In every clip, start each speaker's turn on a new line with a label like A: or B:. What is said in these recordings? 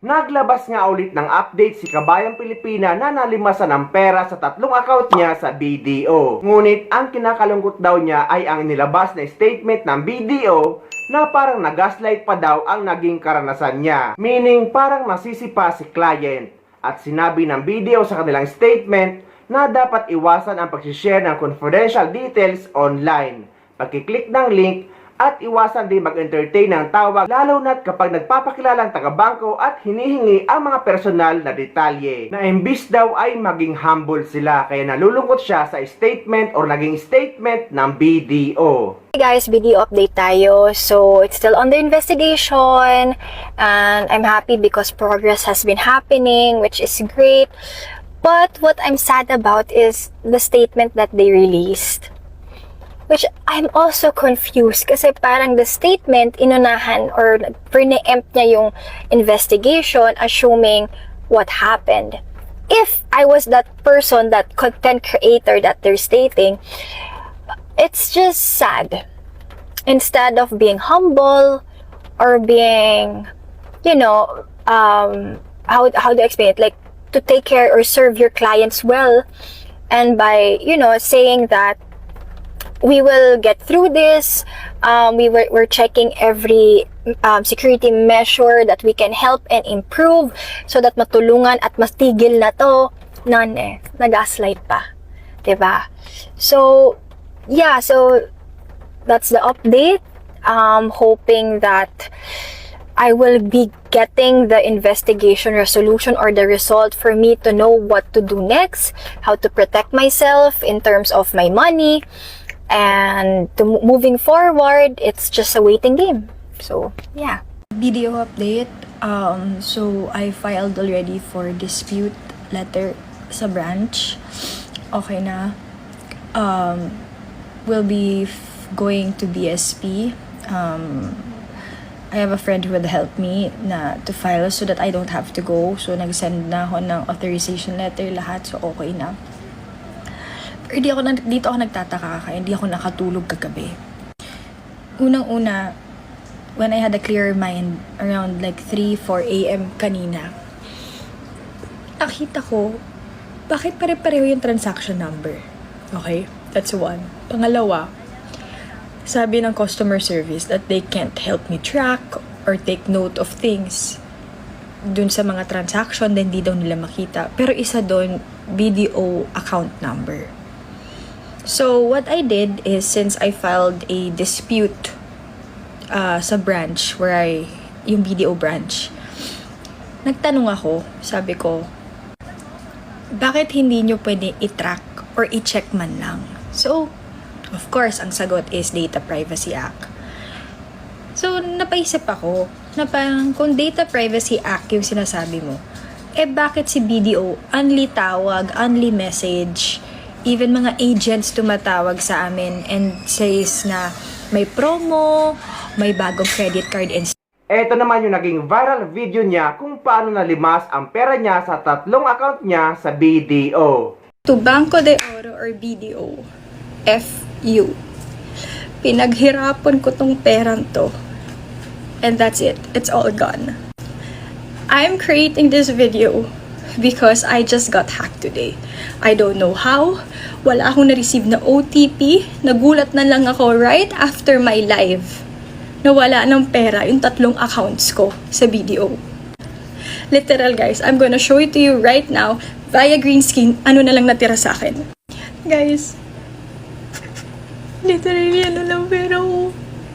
A: Naglabas nga ulit ng update si Kabayang Pilipina na nalimasan ng pera sa 3 account niya sa BDO. Ngunit ang kinakalungkot daw niya ay ang nilabas na statement ng BDO na parang nagaslight pa daw ang naging karanasan niya. Meaning parang nasisipa si client. At sinabi ng BDO sa kanilang statement na dapat iwasan ang pag-share ng confidential details online, pagkiklik ng link, at iwasan din mag-entertain ng tawag lalo na't kapag nagpapakilala ang taga-bangko at hinihingi ang mga personal na detalye na imbis daw ay maging humble sila, kaya nalulungkot siya sa statement or naging statement ng BDO.
B: Hey guys, BDO update tayo. So, it's still under investigation and I'm happy because progress has been happening, which is great. But what I'm sad about is the statement that they released. Which I'm also confused kasi parang the statement inunahan or pre-empt niya yung investigation assuming what happened. If I was that person, that content creator that they're stating, it's just sad. Instead of being humble or being, you know, how do I explain it? Like, to take care or serve your clients well. And by, you know, saying that we will get through this, we're checking every security measure that we can help and improve so that matulungan at mastigil na to. None eh. Nag-gaslight pa. Diba? So, yeah. So, that's the update. Hoping that I will be getting the investigation resolution or the result for me to know what to do next, how to protect myself in terms of my money, and moving forward, it's just a waiting game. So, yeah.
C: Video update. So, I filed already for dispute letter sa branch. Okay na. We'll be going to BSP. I have a friend who would help me na to file so that I don't have to go. So, nag-send na ako ng authorization letter lahat. So, okay na. Pero dito ako nagtataka kaya hindi ako nakatulog kagabi. Unang-una, when I had a clear mind around like 3-4 a.m. kanina, nakita ko, bakit pare-pareho yung transaction number? Okay? That's one. Pangalawa, sabi ng customer service that they can't help me track or take note of things dun sa mga transaction, then di daw nila makita. Pero isa dun, BDO account number. So, what I did is, since I filed a dispute sa branch, yung BDO branch, nagtanong ako, sabi ko, bakit hindi nyo pwede i-track or i-check man lang? So, of course, ang sagot is Data Privacy Act. So, napaisip ako, na parang kung Data Privacy Act yung sinasabi mo, bakit si BDO, only tawag, only message, even mga agents tumatawag sa amin and says na may promo, may bagong credit card and
A: Ito naman yung naging viral video niya kung paano nalimas ang pera niya sa 3 account niya sa BDO.
C: To Banco de Oro or BDO, FU. Pinaghirapan ko tong perang to. And that's it. It's all gone. I'm creating this video because I just got hacked today. I don't know how. Wala akong na-receive na OTP. Nagulat na lang ako right after my live. Nawala ng pera yung 3 accounts ko sa BDO. Literal guys, I'm gonna show it to you right now via green screen. Ano na lang natira sa akin. Guys, literally ano lang pera ko.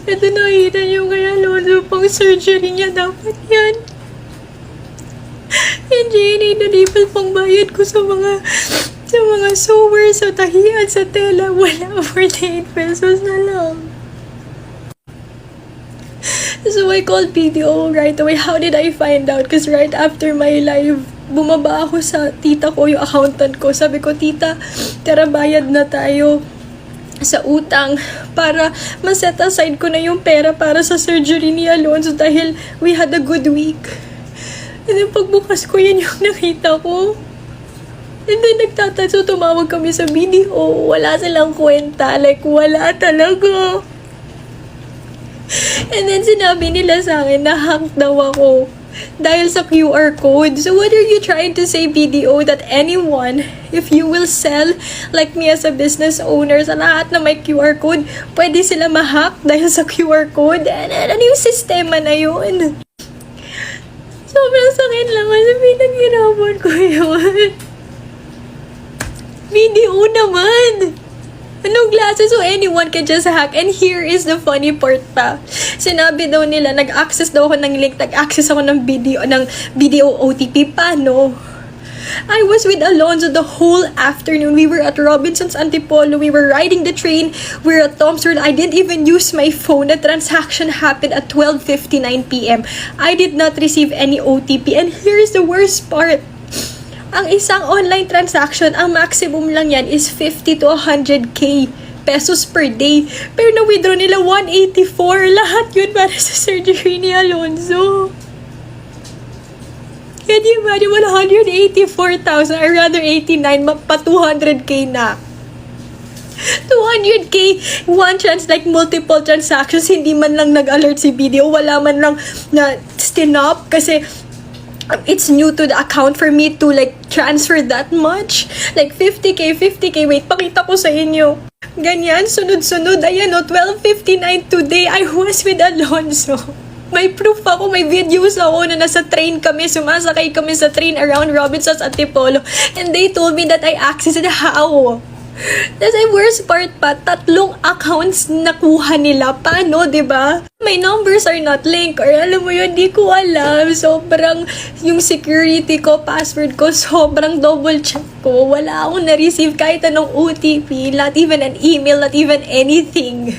C: Ito nakita nyo kaya lodo pang surgery niya. Dapat yan. And Jenny, nalipat pang bayad ko sa mga sewer, sa tahian, sa tela. Wala, 48 pesos na lang. So I called BDO right away. How did I find out? Because right after my live, bumaba ako sa tita ko, yung accountant ko. Sabi ko, tita, tara bayad na tayo sa utang para ma-set aside ko na yung pera para sa surgery ni Alonzo dahil we had a good week. And then pagbukas ko, yan yung nakita ko. And then nagtatanso, tumawag kami sa BDO. Wala silang kwenta. Like, wala talaga. And then sinabi nila sa akin na hack daw ako. dahil sa QR code. So what are you trying to say, BDO, that anyone, if you will sell, like me as a business owner, sa lahat na may QR code, pwede sila ma-hack dahil sa QR code? Ano yung sistema na yun? Sobrang sakit lang kasi pinaghirapan ko yun. BDO naman! Anong klase? So anyone can just hack. And here is the funny part pa. Sinabi daw nila, nag-access daw ako ng link, nag-access ako ng video OTP. Paano? I was with Alonzo the whole afternoon. We were at Robinson's Antipolo. We were riding the train. We were at Tom's World. I didn't even use my phone. The transaction happened at 12:59 p.m. I did not receive any OTP. And here's the worst part. Ang isang online transaction, ang maximum lang yan is 50 to 100k pesos per day. Pero na-withdraw nila 184. Lahat yun para sa surgery ni Alonzo. Can you imagine? 184,000 or rather 89, pa 200k na. 200k, one chance, like multiple transactions, hindi man lang nag-alert si BDO, wala man lang na stinop kasi it's new to the account for me to like transfer that much. Like 50k, wait, pakita ko sa inyo. Ganyan, sunod-sunod, ayan o, 12:59 today, I was with Alonzo. May proof ako, may videos ako na nasa train kami, sumasakay kami sa train around Robinson's Antipolo, and they told me that I accessed it. How? That's the worst part pa, 3 accounts nakuha nila. Paano, diba? My numbers are not linked, or alam mo yun, di ko alam. Sobrang, yung security ko, password ko, sobrang double check ko. Wala akong na-receive kahit anong OTP, not even an email, not even anything.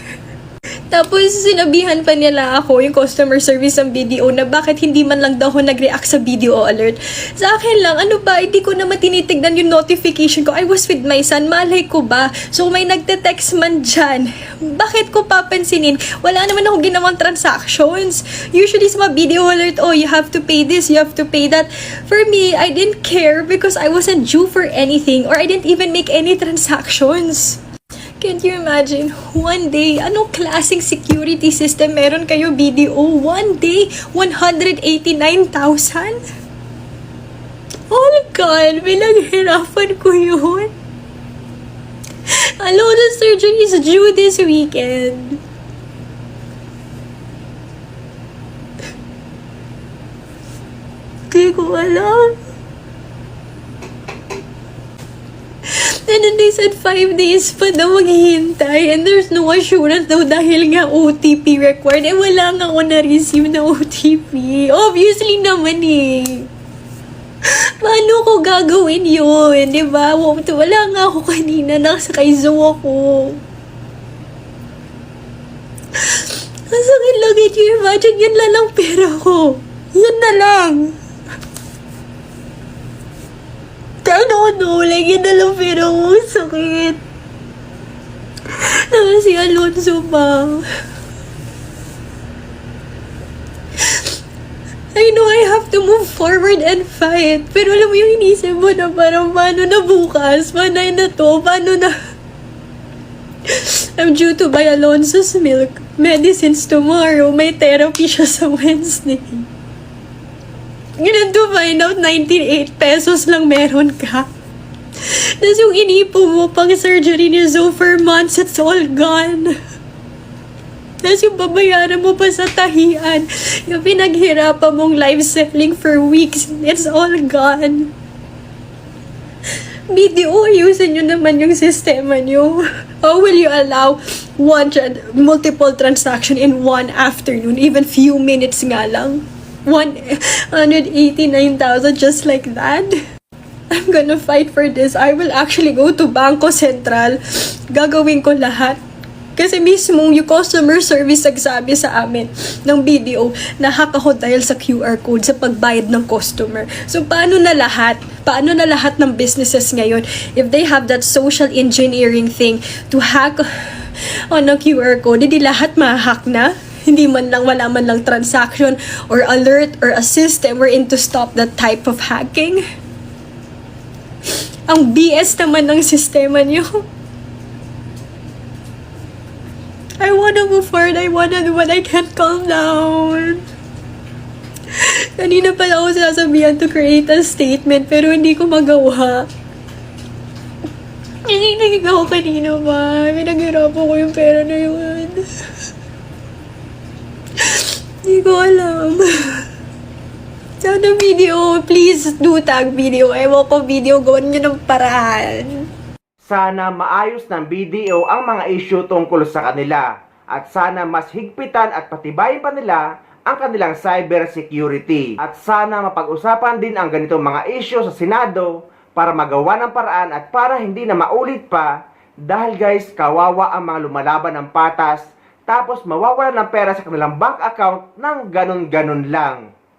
C: Tapos, sinabihan pa nila ako, yung customer service ng BDO, na bakit hindi man lang daw ako nag-react sa BDO alert. Sa akin lang, ano ba, hindi ko naman tinitignan yung notification ko. I was with my son, malay ko ba? So, may nagte-text man dyan. Bakit ko papansinin? Wala naman ako ginawang transactions. Usually, sa mga BDO alert, oh, you have to pay this, you have to pay that. For me, I didn't care because I wasn't due for anything or I didn't even make any transactions. Can't you imagine? One day, anong klaseng security system meron kayo, BDO? One day, 189,000? Oh my God, pinaghirapan ko yun. Hello, the surgery is due this weekend. Hindi ko alam. And then they said 5 days pa daw maghihintay and there's no assurance daw dahil nga OTP required. Eh, wala nga ako na-receive na OTP. Obviously naman eh. Paano ko gagawin yun? Diba? Wala nga ako kanina. Nakasakay zoo ako. Ang sakit lang. Can you imagine? Yan lang pera ko. Yan na lang. Ano, like, yun na lang pero sakit. Si Alonzo pa. I know I have to move forward and fight. Pero alam mo yung inisip mo na parang paano na bukas? Paano na to? Paano na? I'm due to buy Alonzo's milk. Medicines tomorrow. May therapy siya sa Wednesday. Ganun to find out, 98 pesos lang meron ka. Tapos yung inipo mo pang surgery ni Zoe for months, it's all gone. Tapos yung babayaran mo pa sa tahian, yung pinaghirapan mong live selling for weeks, it's all gone. BDO, ayusin nyo naman yung sistema nyo. How will you allow multiple transaction in one afternoon, even few minutes nga lang? 189,000 just like that. I'm gonna fight for this. I will actually go to Bangko Sentral. Gagawin ko lahat. Kasi mismo yung customer service nagsabi sa amin ng BDO na hack ako dahil sa QR code sa pagbayad ng customer. So paano na lahat? Paano na lahat ng businesses ngayon if they have that social engineering thing to hack on a QR code? Hindi lahat ma-hack na? Hindi man lang, wala man lang transaction or alert or a system wherein to stop that type of hacking. Ang BS naman ng sistema niyo. I wanna move forward. I wanna do what I can't calm down. Kanina pala ako sasabihan to create a statement pero hindi ko magawa. Nakikinig ako kanina ba? Pinaghirapan ko yung pera na yun. Hindi ko alam. Sana video, please do tag video. Ewan ko video, gawin nyo ng paraan.
A: Sana maayos ng BDO ang mga issue tungkol sa kanila at sana mas higpitan at patibayin pa nila ang kanilang cyber security. At sana mapag-usapan din ang ganitong mga issue sa Senado para magawa ng paraan at para hindi na maulit pa dahil guys, kawawa ang mga lumalaban ng patas tapos mawawala ng pera sa kanilang bank account ng ganun-ganun lang.